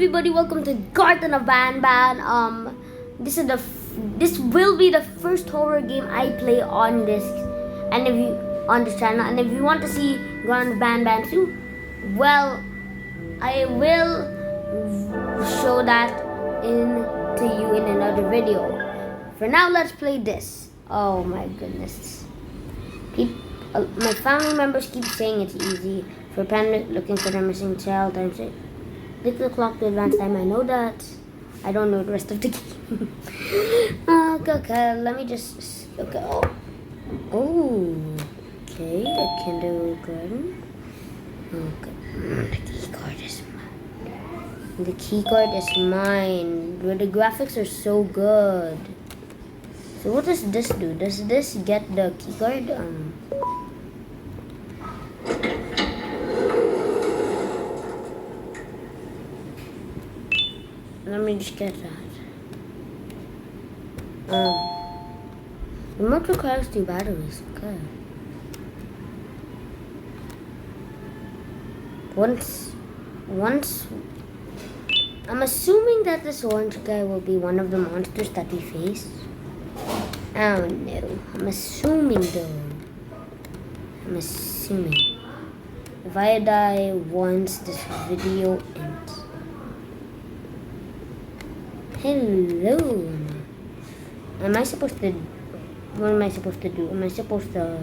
Everybody, welcome to Garten of Banban. This will be the first horror game I play on this, and if you on this channel, and if you want to see Garten of Banban too, well, I will show that to you in another video. For now, let's play this. Oh my goodness! My family members keep saying it's easy. For parents looking for their missing child, I'm saying. Click the clock to advance time. I know that. I don't know the rest of the game. Okay, let me just. Okay. Oh. Okay, I can do garden. Okay. The key card is mine. The key card is mine. But the graphics are so good. So what does this do? Does this get the key card? Let me just get that. Remote requires 2 batteries. Okay. Once, I'm assuming that this orange guy will be one of the monsters that we face. I don't know. I'm assuming though. I'm assuming. If I die once, this video ends. Hello. Am I supposed to? What am I supposed to do? Am I supposed to?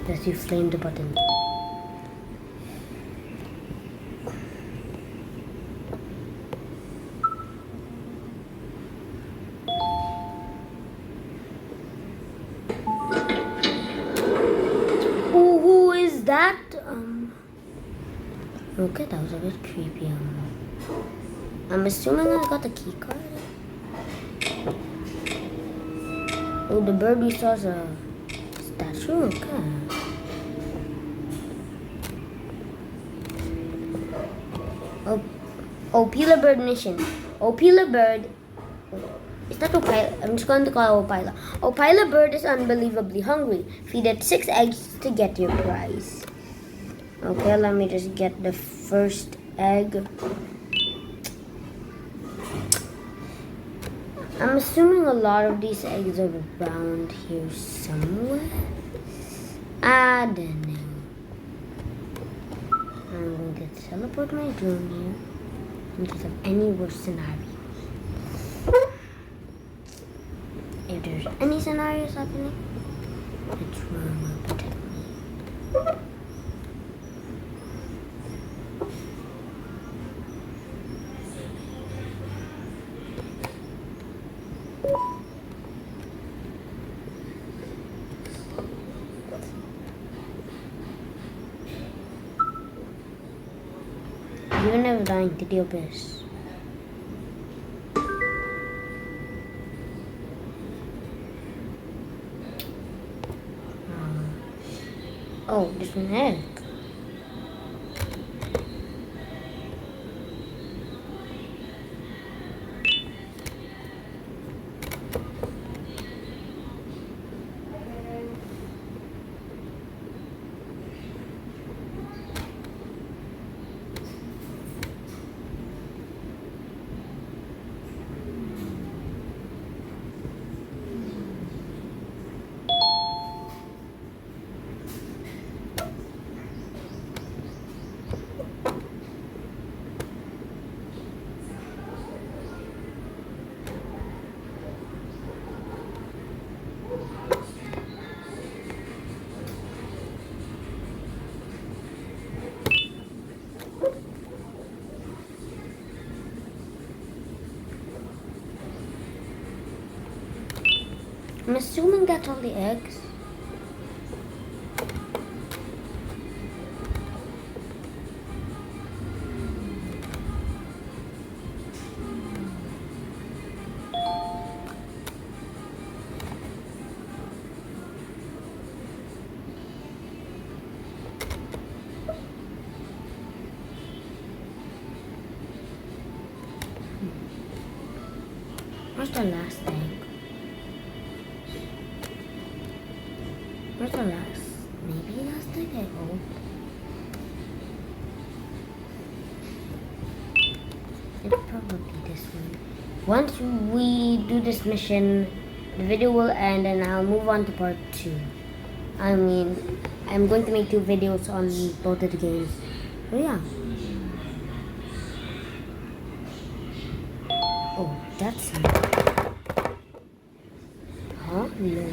Does you flame the button? That okay, that was a bit creepy. I'm assuming I got the key card. Oh, the bird we saw is a statue. Okay. Opila bird mission. Opila bird. Is that opila? I'm just going to call it opila. Opila bird is unbelievably hungry. Feed it 6 eggs to get your prize. Okay, let me just get the first egg. I'm assuming a lot of these eggs are around here somewhere. I don't know. I'm going to teleport my drone here in case of any worse scenario. If there's any scenarios happening, the drone will protect me. Even if I'm dying to the abyss. Oh, there's an egg. I'm assuming that's all the eggs. What's the last egg? Where's the last? Maybe that's the gecko. It'll probably this one. Once we do this mission, the video will end and I'll move on to part 2. I mean, I'm going to make 2 videos on both of the games. So yeah. Oh, that's... Huh? No.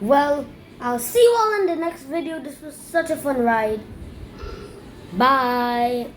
Well, I'll see you all in the next video. This was such a fun ride. Bye.